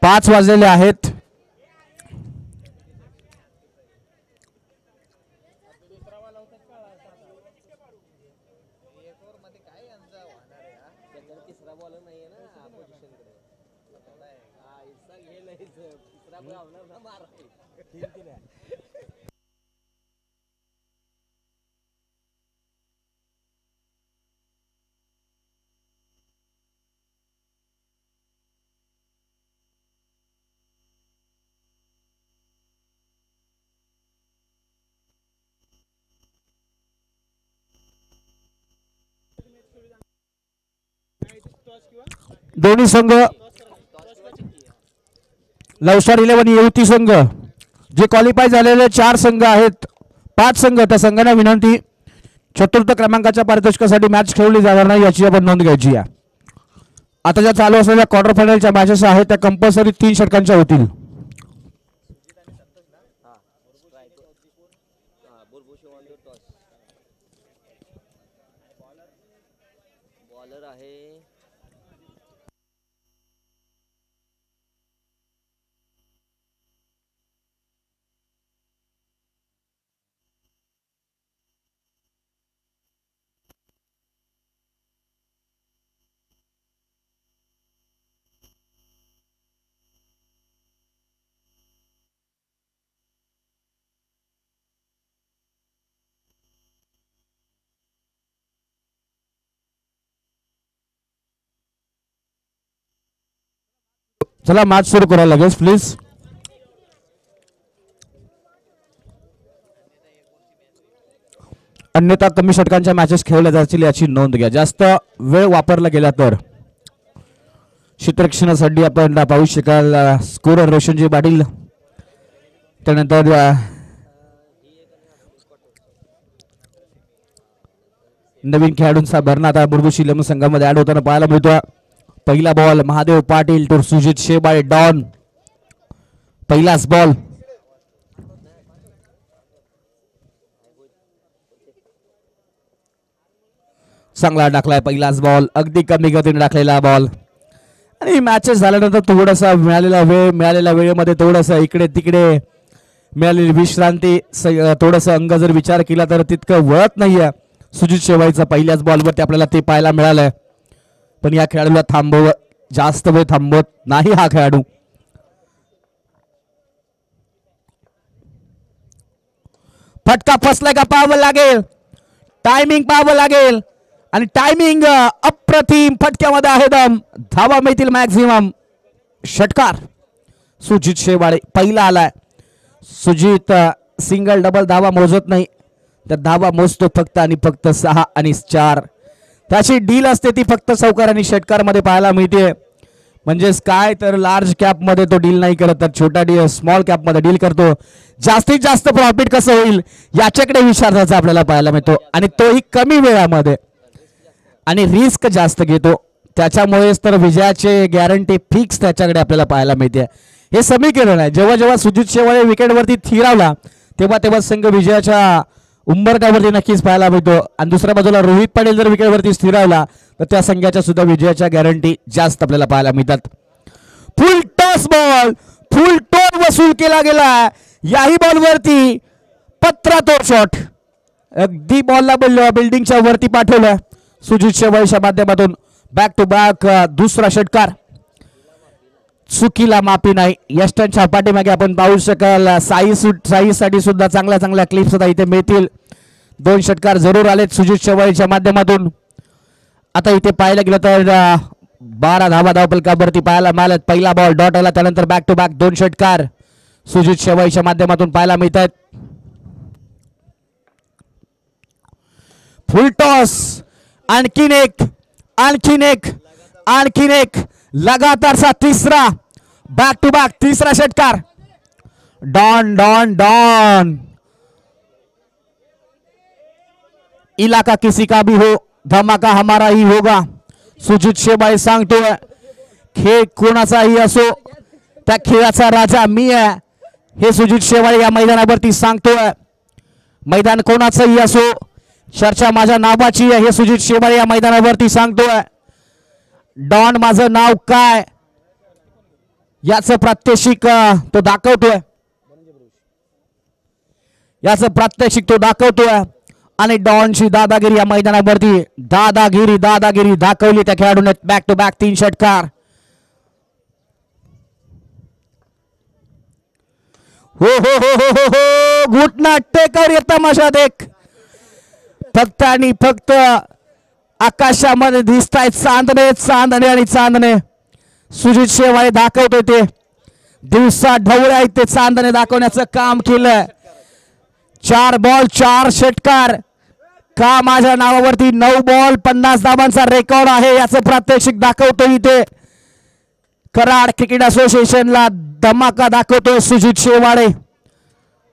5 वाजलेले आहेत. दोन्ही संघ लवस्टार 11 युवती संघ जे क्वालिफाय झालेले 4 संघ आहेत, 5 संघ, त्या संघांना विनंती चतुर्थ क्रमांकाच्या पारितोषिकासाठी मॅच खेळवली जाणार नाही याची आपण नोंद घ्यायची आहे. आता ज्या चालू असलेल्या क्वार्टर फायनलच्या मॅचेस आहेत त्या कंपल्सरी 3 षटकांच्या होतील. चला मॅच सुरू करा लगेच प्लीज. अन्यथा कमी षटकांच्या मॅचेस खेळल्या जातील याची नोंद घ्या. जास्त वेळ वापरला गेला तर क्षेत्ररक्षणासाठी आपण पाहू शकाल स्कोरर रोशनजी पाटील, त्यानंतर नवीन खेळाडूंचा भरणा आता बुरबुशी लेमन संघामध्ये ऍड होताना पाहायला मिळतो. पहिला बॉल महादेव पाटील टू सुजित शेबाळे डॉन. पहिलाच बॉल चांगला टाकलाय. पहिलाच बॉल अगदी कमी गतीने टाकलेला बॉल. आणि मॅचेस झाल्यानंतर थोडासा मिळालेल्या वेळेमध्ये थोडंसं इकडे तिकडे मिळालेली विश्रांती, थोडंसं अंग जर विचार केला तर तितकं वळत नाहीये. सुजित शेवाळीचा पहिल्याच बॉलवरती आपल्याला ते पाहायला मिळालंय. पण या खेळाडूला जास्त वेळ थांबवत नाही हा खेळाडू. फटका फसलाय का पाहावं लागेल, टायमिंग पाहावं लागेल. आणि टायमिंग अप्रतिम, फटक्यामध्ये आहे दम. धावा मिळतील मॅक्झिमम. षटकार सुजित शेवाळे पहिला आलाय. सुजित सिंगल डबल धावा मोजत नाही, तर धावा मोजतो फक्त आणि फक्त 6 आणि 4. त्याची डील असते ती फक्त चौकार आणि षटकार मध्ये पाहायला मिळते. म्हणजेच काय तर लार्ज कॅप मध्ये तो डील नाही करत, तर छोटा स्मॉल कॅप मध्ये डील करतो. जास्तीत जास्त प्रॉफिट कसं होईल याच्याकडे विचारायचा आपल्याला पाहायला मिळतो, आणि तोही कमी वेळामध्ये, आणि रिस्क जास्त घेतो. त्याच्यामुळेच तर विजयाचे गॅरंटी फिक्स त्याच्याकडे आपल्याला पाहायला मिळते. हे समीकरण आहे. जेव्हा जेव्हा सुजित शेवाळे विकेटवरती स्थिरावला तेव्हा तेव्हा संघ विजयाच्या उंबरठ्यावरती नक्कीच पाहायला मिळतो. आणि दुसऱ्या बाजूला रोहित पाटील जर विकेटवरती स्थिरावला तर त्या संघाच्या सुद्धा विजयाच्या गॅरंटी जास्त आपल्याला पाहायला मिळतात. फुल टॉस बॉल, फुल टोन वसूल केला गेला. याही बॉलवरती पत्रातोड शॉट, अगदी बॉलला बिल्डिंगच्या वरती पाठवलं सुजित शेवाळीच्या माध्यमातून. बॅक टू बॅक दुसरा षटकार, चुकीला माफी नाही. यष्टांच्या पाठीमागे आपण पाहू शकाल साईसाठी सुद्धा चांगल्या चांगल्या क्लिप्स आता इथे मिळतील. 2 षटकार जरूर आलेत सुजित शेवाळीच्या माध्यमातून. आता इथे पाहायला गेलं तर 12 धावा धावफलकावरती पाहायला मिळाल्यात. पहिला बॉल डॉट आला, त्यानंतर बॅक टू बॅक 2 षटकार सुजित शेवाळीच्या माध्यमातून पाहायला मिळतात. फुल टॉस, आणखीन एक लगातारचा तिसरा, बॅक टू बॅक तिसरा षटकार. डॉन डॉन डॉन, इलाका किसी का भी हो, धमाका हमारा ही होगा. सुजित शेवाळे सांगतोय खेळ कोणाचाही असो त्या खेळाचा राजा मी आहे, हे सुजित शेवाळे या मैदानावरती सांगतोय. मैदान कोणाचंही असो चर्चा माझ्या नावाची आहे, हे सुजित शेवाळे या मैदानावरती सांगतोय. डॉन माझं नाव काय याचं प्रात्यक्षिक तो दाखवतोय, याचं प्रात्यक्षिक तो दाखवतोय. आणि डॉनची दादागिरी या मैदानावरती दादागिरी दाखवली त्या खेळाडूने. बॅक टू बॅक 3 षटकार. हो हो हो हो हो हो घुटना टेकर ये तमाशा देख. फक्त आणि फक्त आकाशामध्ये दिसतायत चांदणे आणि चांदणे. सुजित शेवाळे दाखवतोय ते दिवसा ढवळे आहेत ते चांदणे दाखवण्याचं काम केलं. 4 बॉल 4 षटकार. का माझ्या नावावरती 9 बॉल 50 धावांचा रेकॉर्ड आहे याचं प्रात्यक्षिक दाखवतोय इथे. कराड क्रिकेट असोसिएशनला धमाका दाखवतोय सुजित शेवाळे.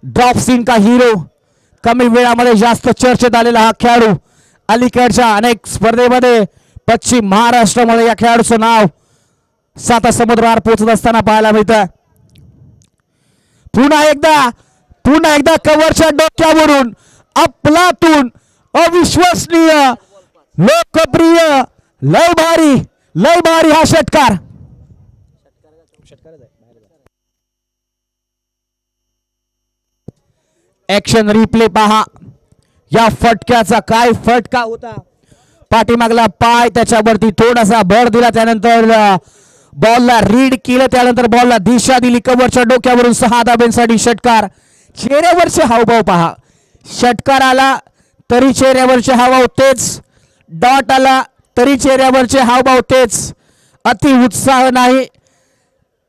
ड्रॉप सीन का हिरो. कमी वेळामध्ये जास्त चर्चेत आलेला हा खेळाडू. अलीकडच्या अनेक स्पर्धेमध्ये पश्चिम महाराष्ट्रामध्ये या खेळाडूचं नाव 7 समुद्रावर पोहोचत असताना पाहायला मिळतं. पुन्हा एकदा कव्हरच्या डोक्यावरून अफलातून अविश्वसनीय लोकप्रिय लय भारी हा षटकार. ऍक्शन रिप्ले पहा. या फटक्याचा काय फटका होता. पाठीमागला पाय त्याच्यावरती थोडासा भर दिला, त्यानंतर बॉलला रीड केलं, त्यानंतर बॉलला दिशा दिली. कव्हरच्या डोक्यावरून 6 धाब्यांसाठी षटकार. चेहऱ्यावरचे हावभाव पहा. षटकार आला तरी चेहऱ्यावरचे हावभाव तेच, डॉट आला तरी चेहऱ्यावरचे हावभाव तेच. अति उत्साह नाही,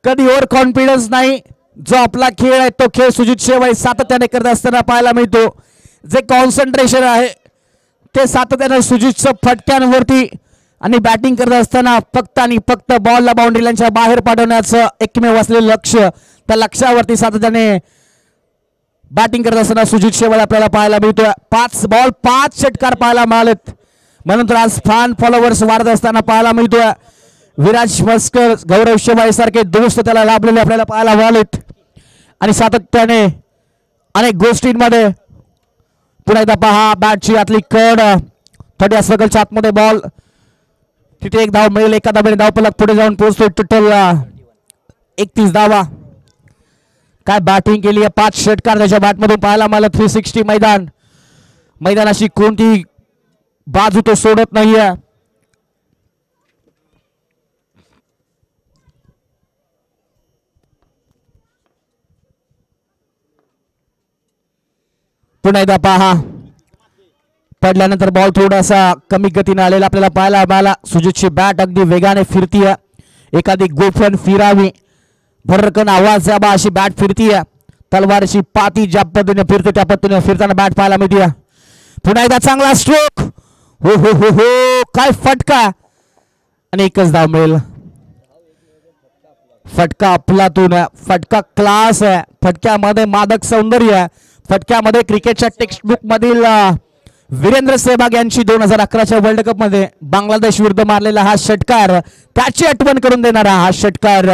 कधी ओव्हर कॉन्फिडन्स नाही. जो आपला खेळ आहे तो खेळ सुजित शेवाळे सातत्याने करत असताना पाहायला मिळतो. जे कॉन्सन्ट्रेशन आहे ते सातत्याने सुजितचं फटक्यांवरती आणि बॅटिंग करत असताना फक्त आणि फक्त बॉलला बाउंड्री लाईनच्या बाहेर पाठवण्याचं एकमेव असलेलं लक्ष, त्या लक्ष्यावरती सातत्याने बॅटिंग करत असताना सुजित शेवाळे आपल्याला पाहायला मिळतोय. 5 बॉल 5 षटकार पाहायला मिळालेत. म्हणून तर आज फॅन फॉलोअर्स वाढत असताना पाहायला मिळतोय. विराज मस्कर, गौरव शेवाळे सारखे दोस्त त्याला लाभलेले आपल्याला पाहायला मिळालेत. आणि सातत्याने अनेक गोष्टींमध्ये पुन्हा एकदा पहा बॅटची आतली कड, थोड्या सर्कलच्या आतमध्ये बॉल, तिथे 1 धाव मिळेल. एका धावेने धावफलक पुढे जाऊन पोहोचतोय. टोटल 31 धावा. काय बॅटिंग केली आहे. 5 षटकार त्याच्या बॅटमधून पाहायला मला. 360 मैदानाशी कोणती बाजू तो सोडत नाहीये. पुन्हा एकदा पहा पडल्यानंतर बॉल थोडासा कमी गतीने आलेला आपल्याला पाहायला मिळाला. सुजितची बॅट अगदी वेगाने फिरतीये. एखादी गोफन फिरावी, भरकन आवाज यावा अशी बॅट फिरतीये. तलवारची पाती ज्या पद्धतीने फिरते त्या पद्धतीने फिरताना बॅट पाहायला मिळते. पुन्हा एकदा चांगला स्ट्रोक. हो हो हो हो काय फटका. आणि 1च धाव मिळेल. फटका अफलातून आहे. फटका क्लास आहे. फटक्यामध्ये मादक सौंदर्य आहे. फटक्यामध्ये क्रिकेटच्या टेक्स्टबुक मधील वीरेंद्र सहवाग यांची 2011च्या वर्ल्ड कप मध्ये बांगलादेश विरुद्ध मारलेला हा षटकार, त्याची आठवण करून देणारा हा षटकार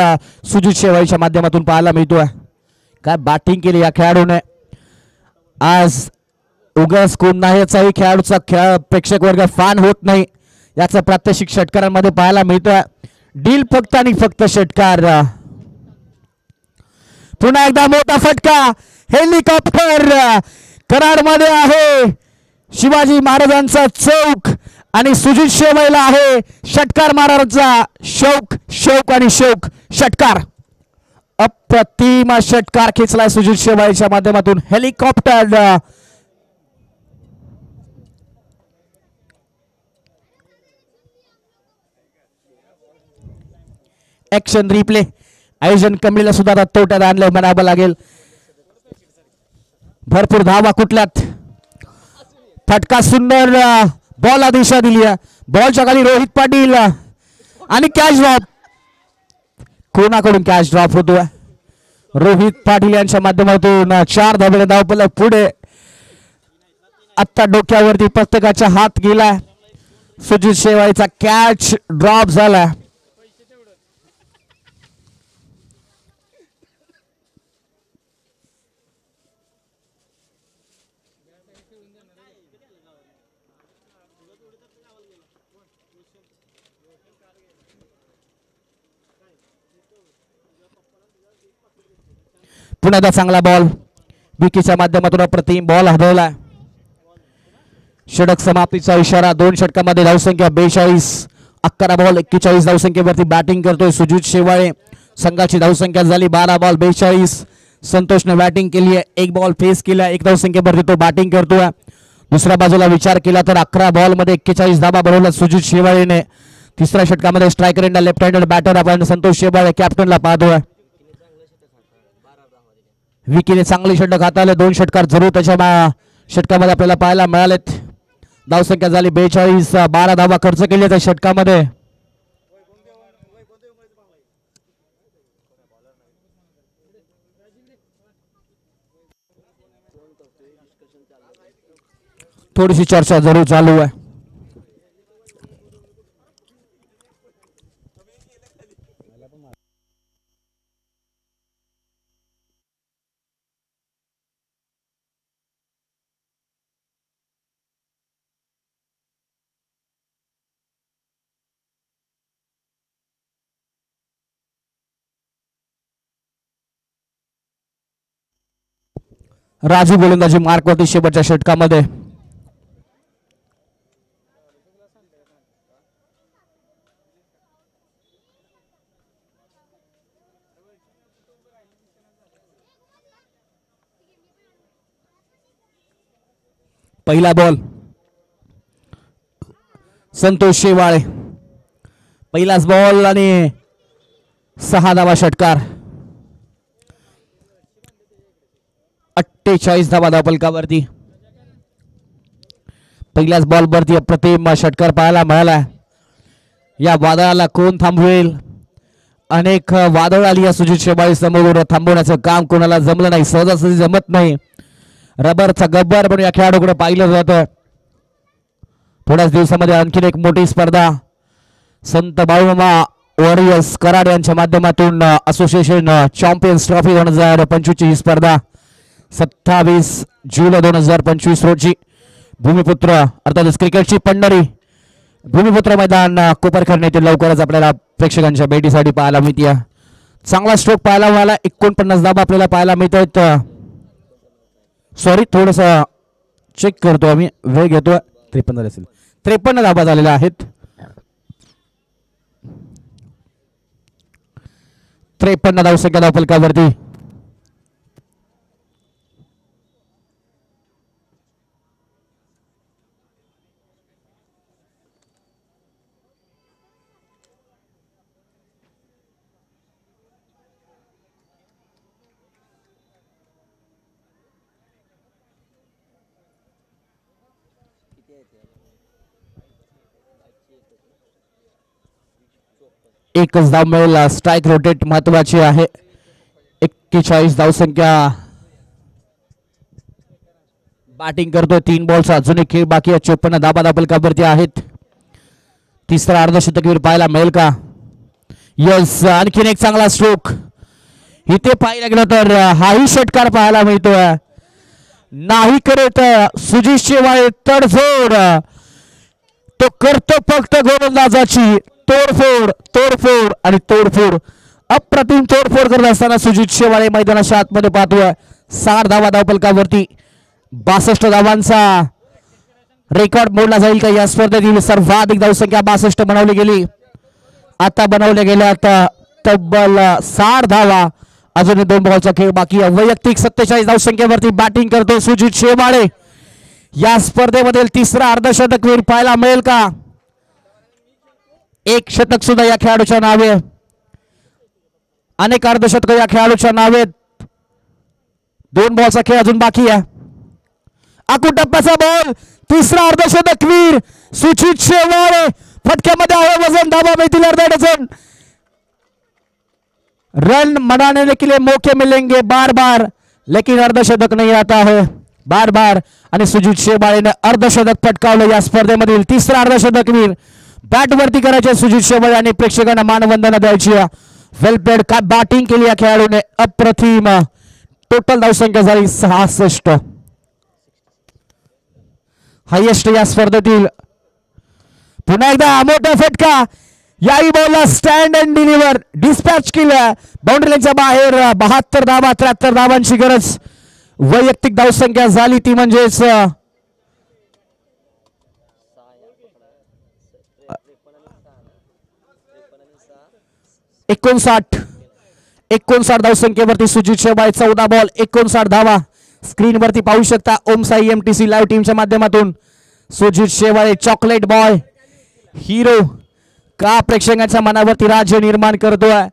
सुजित शेवाळेच्या माध्यमातून पाहायला मिळतोय. काय बॅटिंग केली या खेळाडूने. आज उगाच कोणाचाही खेळाडूचा प्रेक्षक वर्ग फॅन होत नाही याचं प्रात्यक्षिक षटकारांमध्ये पाहायला मिळतोय. डील फक्त आणि फक्त षटकार. पुन्हा एकदा मोठा फटका. हेलिकॉप्टर कराडमध्ये आहे. शिवाजी महाराजांचा चौक आणि सुजित शेवाळेला आहे षटकार मारण्याचा शौक आणि षटकार. अप्रतिम षटकार खेचलाय सुजित शेवाळेच्या माध्यमातून. हेलिकॉप्टर. Action replay. आयोजन कमिटीला सुद्धा तोट्यात आणलं म्हणावं लागेल. भरपूर धावा कुठल्यात. फटका सुंदर. बॉलला दिशा दिली. बॉलच्या खाली रोहित पाटील आणि कॅच ड्रॉप. कोणाकडून कॅच ड्रॉप होतोय. रोहित पाटील यांच्या माध्यमातून 4 धावेने धावफलक पुढे. आत्ता डोक्यावरती पुस्तकाचा हात गेलाय. सुजित शेवाळेचा कॅच ड्रॉप झाला. पुन्हा एकदा चांगला बॉल विकीच्या माध्यमातून अप्रतिम बॉल हलवला. षटक समाप्तीचा इशारा. 2 षटकामध्ये धावसंख्या 42. 11 बॉल 41 धावसंख्येवरती बॅटिंग करतोय सुजित शेवाळे. संघाची धावसंख्या झाली 12 बॉल 42. संतोषने बॅटिंग केली आहे. 1 बॉल फेस केला. 1 धावसंख्येवरती तो बॅटिंग करतोय. दुसऱ्या बाजूला विचार केला तर 11 बॉल मध्ये 41 धाबा बनवला सुजित शेवाळेने. तिसऱ्या षटकामध्ये striker end left handed batter आपण संतोष शेवाळे कॅप्टनला पाहतोय. विकीने चांगले षटक हाताळले. 2 षटकार जरूर त्याच्या षटकामध्ये आपल्याला पाहायला मिळालेत. धावसंख्या झाली 42. 12 धावा खर्च केले त्या षटकामध्ये. थोडीशी चर्चा जरूर चालू आहे. राजू गोलंदाजी मार्कवरती शेवटच्या षटकामध्ये. पहिला बॉल संतोष शेवाळे. पहिलाच बॉल आणि 6 धावा षटकार. 48 धावा धावफलकावरती. पहिल्याच बॉलवरती अप्रतिम षटकार पाहायला मिळाला. या वादळाला कोण थांबवेल? अनेक वादळ आली या सुजित शेवाळे समोर. थांबवण्याचं काम कोणाला जमलं नाही. सहजासहजी जमत नाही. रबरचा गब्बर पण या खेळाडूकडे पाहिलं जातं. थोड्याच दिवसामध्ये आणखीन एक मोठी स्पर्धा संत बाळूमामा वॉरियर्स कराड यांच्या माध्यमातून असोसिएशन चॅम्पियन्स ट्रॉफी 2025 ची ही स्पर्धा 27 जुलै 2025 रोजी भूमिपुत्र अर्थातच क्रिकेटची पंढरी भूमिपुत्र मैदान कोपरखैरणे येथे लवकरच आपल्याला प्रेक्षकांच्या भेटीसाठी पाहायला मिळते. चांगला स्ट्रोक पाहायला मिळाला. 49 धावा आपल्याला पाहायला मिळत आहेत. सॉरी थोडस चेक करतो आम्ही. वेळ घेतोय. 53 असेल. 53 धावा झालेल्या आहेत. 53 धावसंख्या धावफलकावरती. एकच धाव मिळेल. स्ट्राइक रोटेट महत्वाची आहे. 41 धावसंख्या. बॅटिंग करतोय. 3 बॉलचा अजून एक खेळ बाकी आहे. 54 धाबा धावफलकावरती आहेत. तिसरा अर्धशतकवीर पाहायला मिळेल का? यस. आणखीन एक चांगला स्ट्रोक. इथे पाहायला गेलं तर हाही षटकार पाहायला मिळतोय. नाही करत सुजित शेवाळे तडजोड. तो करतो फक्त गोलंदाजाची तोडफोड तोडफोड आणि तोडफोड. अप्रतिम तोडफोड करत असताना सुजित शेवाळे मैदानाच्या आतमध्ये पाहतोय. 60 धावा धावफलकावरती. 62 धावांचा रेकॉर्ड मोडला जाईल का? या स्पर्धेतील सर्वाधिक धावसंख्या 62 बनवली गेली. आता बनवल्या गेल्या आता तब्बल 60 धावा. अजून 2 बॉलचा खेळ बाकी आहे. वैयक्तिक 47 धावसंख्येवरती बॅटिंग करतो सुजित शेवाळे. या स्पर्धेमधील तिसरा अर्धशतकवीर पाहायला मिळेल का? एक शतक सुद्धा या खेळाडूच्या नावे. अनेक अर्धशतक या खेळाडूच्या नावे. 2 बॉलचा खेळ अजून बाकी आहे. आखून टप्प्याचा बॉल. तिसरा अर्धशतकवीर सुजित शेवाळे. फटक्यामध्ये आहे वजन. धावा मिळतील अर्धा डझन. रन बनाने के लिए मौके मिलेंगे बार बार लेकिन अर्धशतक नहीं आता है बार बार. आणि सुजित शेवाळेने अर्धशतक पटकावलं. या स्पर्धेमधील तिसरा अर्धशतकवीर. बॅट वरती करायचे सुजित शेवाळे आणि प्रेक्षकांना मानवंदना द्यायची. वेल प्लेड. काय बॅटिंग केली या खेळाडूने. अप्रतिम. टोटल धावसंख्या झाली 66. हायेस्ट या स्पर्धेतील. पुन्हा एकदा मोठा फटका. याही बॉलला स्टँड अँड डिलिव्हर डिस्पॅच केलं बाउंड्री लाईनच्या बाहेर. 72 धावा 73 धावांची गरज. वैयक्तिक धावसंख्या झाली ती म्हणजेच 59 धावसंख्येवरती सुजित शेवाळे. 14 बॉल 59 धावा. स्क्रीनवरती पाहू शकता ओम साई एमटीसी लाईव्ह टीमच्या माध्यमातून Sujit Shewale chocolate boy hero का प्रेक्षकांच्या मनावरती राज्य निर्माण करतोय.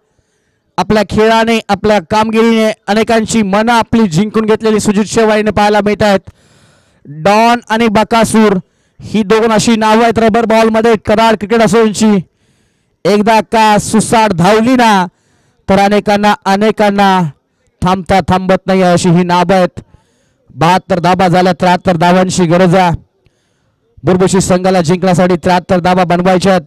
आपल्या खेळाने आपल्या कामगिरीने अनेकांची मनं आपली जिंकून घेतलेली सुजित शेवाळेने पाहायला मिळत आहेत. डॉन आणि बकासूर ही दोन अशी नावं आहेत रबर बॉल मध्ये कराड क्रिकेट असोसिएशनची. एकदा का सुसाट धावली ना तर अनेकांना थांबता थांबत नाही अशी ही नावं आहेत. 72 धाबा झाल्या. 73 धावांची गरज आहे. बुरबुशी संघाला जिंकण्यासाठी 73 धाबा बनवायच्या.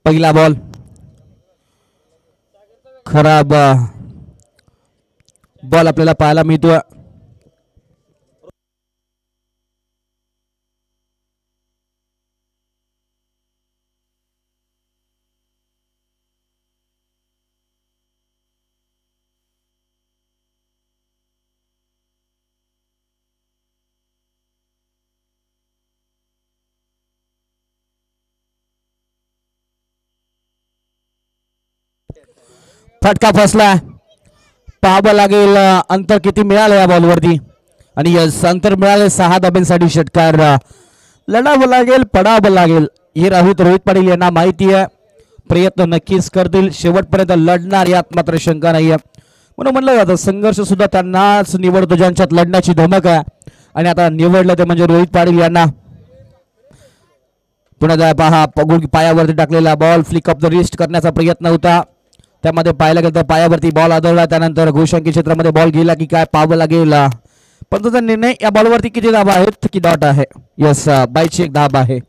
पहिला बॉल खराब बॉल आपल्याला पाहायला मिळतोय. फटका फसला. पाहावं लागेल अंतर किती मिळालं या बॉलवरती. आणि यस अंतर मिळाले 6 धाब्यांसाठी. षटकार लढावं लागेल पडावं लागेल हे रोहित पाटील यांना माहिती आहे. प्रयत्न नक्कीच करतील शेवटपर्यंत लढणार यात मात्र शंका नाही आहे. म्हणून म्हणलं जातं संघर्ष सुद्धा त्यांनाच निवडतो ज्यांच्यात लढण्याची धमक आहे. आणि आता निवडलं ते म्हणजे रोहित पाटील यांना. पुन्हा पहा पायावरती टाकलेला ball flick of the wrist करण्याचा प्रयत्न होता. त्यामध्ये पाहायला गेलं तर पायावरती बॉल आदळला. त्यानंतर घोषांकी क्षेत्रामध्ये बॉल गेला की काय पाहावं लागेल. पण तुझा निर्णय या बॉलवरती किती धाबा आहेत की डॉट आहे. यस 22 धाब आहे.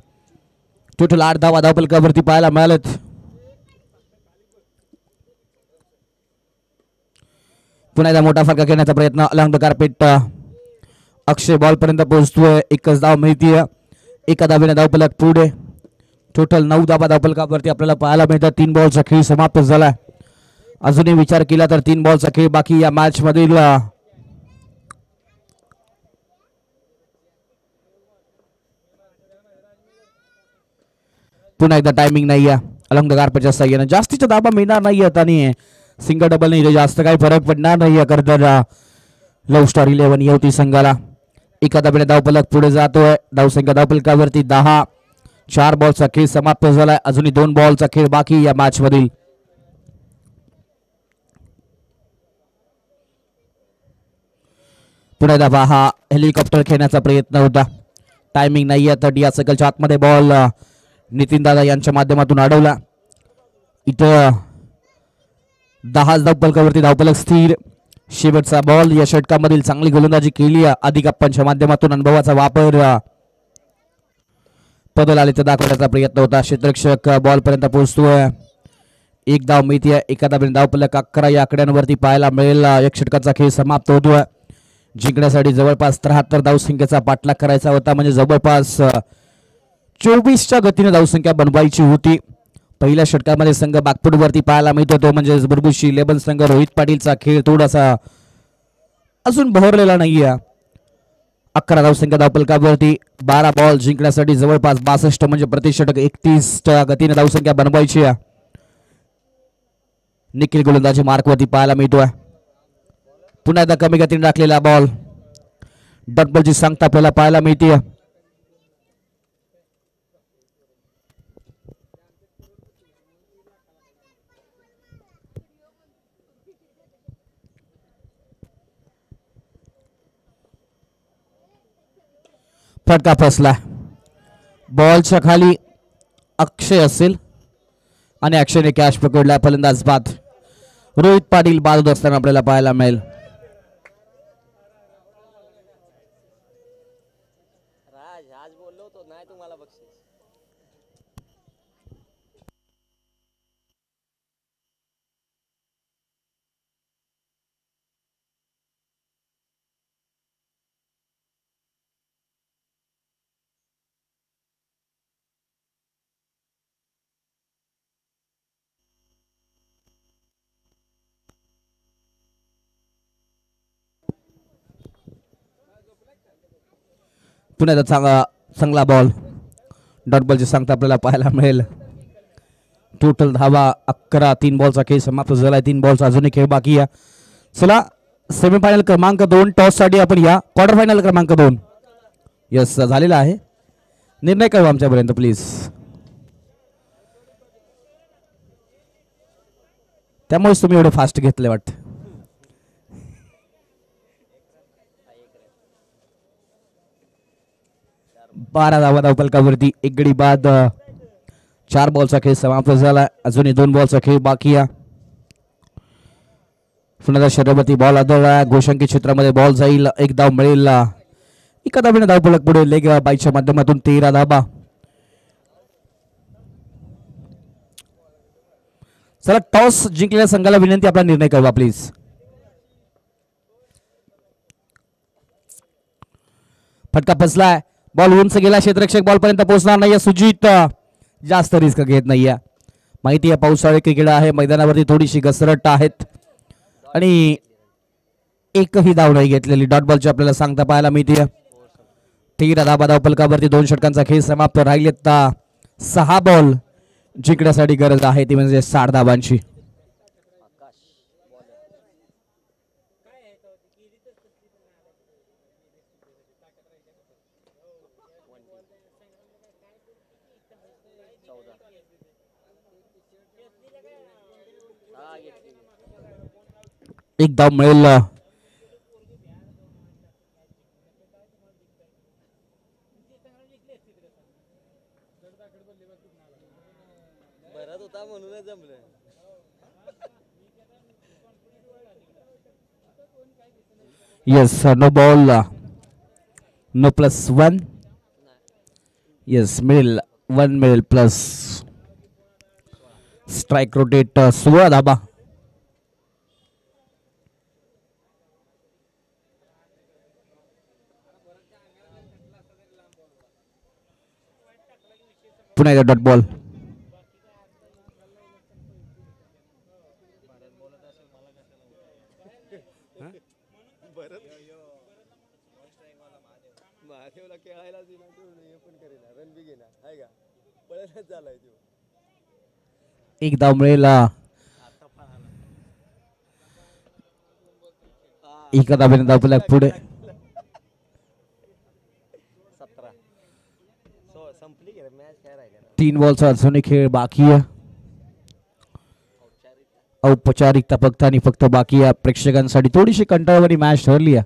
टोटल 8 धावा धावपलकावरती पाहायला मिळालेत. पुन्हा एकदा मोठा फटका घेण्याचा प्रयत्न along the carpet. Akshay ball पर्यंत पोहोचतोय. एकच धाव मिळतीये. एका धावेने धावपलक पुढे. टोटल 9 धावा धावपलकावरती आपल्याला पाहायला मिळतात. 3 बॉलचा खेळ समाप्त झाला. अजूनही विचार केला तर 3 बॉलचा खेळ बाकी या मॅच मधील. पुन्हा एकदा टायमिंग नाही आहे अलंग द कारपेटच्या साह्यानं जास्तीचा दाबा मिळणार नाही आहेत आणि सिंगल डबल नाही जास्त काही फरक पडणार नाही आहे खरं तर लव स्टार 11 येवती संघाला एका धाब्याने धावफलक पुढे जातोय धावसंख्या धावफलकावरती 10 4 बॉलचा खेळ समाप्त झालाय अजूनही 2 बॉलचा खेळ बाकी या मॅच मधील पुन्हा धाबा हा हेलिकॉप्टर खेळण्याचा प्रयत्न होता टायमिंग नाही आहे तर या सर्कलच्या आतमध्ये बॉल नितीन दादा यांच्या माध्यमातून अडवला इथं 10 धावफलकावरती धावफलक स्थिर शेवटचा बॉल या षटकामधील चांगली गोलंदाजी केली अधिक अप्पांच्या माध्यमातून अनुभवाचा वापर बदल आले तर दाखवण्याचा प्रयत्न होता क्षेत्ररक्षक बॉल पर्यंत पोहोचतोय एक धाव मिळते एका धाब्याने धावफलक 11 या आकड्यांवरती पाहायला मिळेल एक षटकाचा खेळ समाप्त होतोय जिंकण्यासाठी जवळपास 73 धावसंख्येचा पाठलाग करायचा होता म्हणजे जवळपास 24च्या गतीने धावसंख्या बनवायची होती पहिल्या षटकामध्ये संघ बागपूरवरती पाहायला मिळतो तो म्हणजे बुरबुशी 11 संघ रोहित पाटीलचा खेळ थोडासा अजून बहरलेला नाहीये 11 धावसंख्या धावफलकावरती 12 बॉल जिंकण्यासाठी जवळपास 62 म्हणजे प्रति षटक 31च्या गतीने धावसंख्या बनवायची आहे निखिल गोलंदाजी मार्कवरती पाहायला मिळतोय पुन्हा एकदा कमी गतीने टाकलेला बॉल डॉट बॉलची सांगता आपल्याला पाहायला मिळते फटका फसला बॉलच्या खाली अक्षय असेल आणि अक्षयने कॅच पकडला फलंदाज बाद रोहित पाटील बाद होत असताना आपल्याला पाहायला मिळेल पुन्हा एकदा चांगला बॉल डॉट बॉलची सांगता आपल्याला पाहायला मिळेल टोटल धावा 11 3 बॉलचा खेळ समाप्त झालाय 3 बॉलचा अजूनही खेळ बाकी आहे चला सेमीफायनल क्रमांक 2 टॉस साठी आपण या क्वार्टर फायनल क्रमांक 2 यस झालेला आहे निर्णय कळवा आमच्यापर्यंत प्लीज त्यामुळेच तुम्ही एवढे फास्ट घेतले वाटतं 12 धावा धावफलकावरती एक गडी बाद 4 बॉलचा खेळ समाप्त झाला अजूनही 2 बॉलचा खेळ बाकी आहे पुन्हा शर्यती बॉल आदळला गोशंकी क्षेत्रामध्ये बॉल जाईल एक धाव मिळेल एका धावेने धावफलक पुढे लेग बाईच्या माध्यमातून 13 धावा चला टॉस जिंकलेल्या संघाला विनंती आपला निर्णय कळवा प्लीज फटका फसलाय बॉल उंच गेला क्षेत्ररक्षक बॉल पर्यंत पोहोचणार नाहीये सुजित जास्त रिस्क घेत नाहीये माहिती आहे पावसाळी क्रिकेट आहे मैदानावरती थोडीशी घसरट आहेत आणि एकही धाव नाही घेतलेली डॉट बॉलची आपल्याला सांगता पाहायला मिळते 13 धावा धावफलकावरती 2 षटकांचा खेळ समाप्त राहिलेत 6 बॉल जिंकण्यासाठी गरज आहे ती म्हणजे 60 धावांची एक धाव मिळेल yes no ball no +1 yes मिळेल 1 मिळेल प्लस स्ट्राइक रोटेट 16 धाबा पुन्हा एकदा डॉट बॉल एक धाव मिळेल एका धाब्याने धावला पुढे 3 बॉलचा अजूनही खेळ बाकी आहे. औपचारिकता फक्त आणि फक्त बाकी आहे. प्रेक्षकांसाठी थोडीशी कंटाळवाणी मॅच ठरली आहे.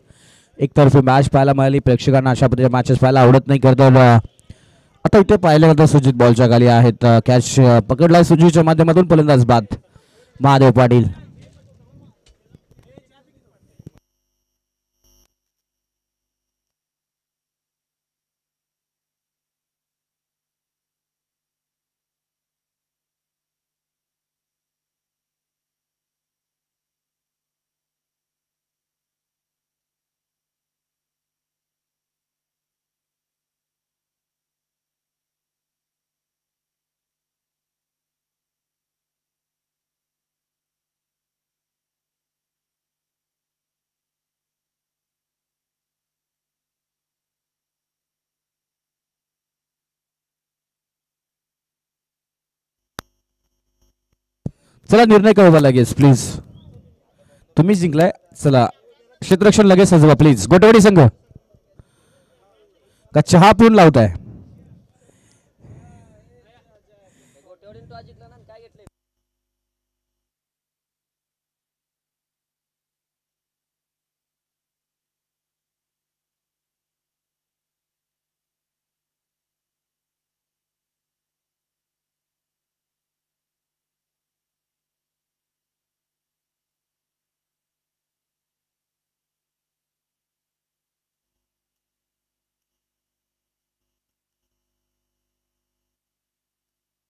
एकतर्फी मॅच पाहायला मिळाली. प्रेक्षकांना अशा पद्धतीच्या मॅचेस पाहायला आवडत नाही. करता आता इथे पाहिलं जातं सुजित बॉलच्या खाली आहेत. कॅच पकडलाय सुजितच्या माध्यमातून. फलंदाज बाद महादेव पाटील. चला निर्णय कळवा लगेच प्लीज. तुम्ही जिंकलाय. चला क्षेत्ररक्षण लगेच सजवा प्लीज. गोटवाडी संघ का चहा पिऊन लावताय.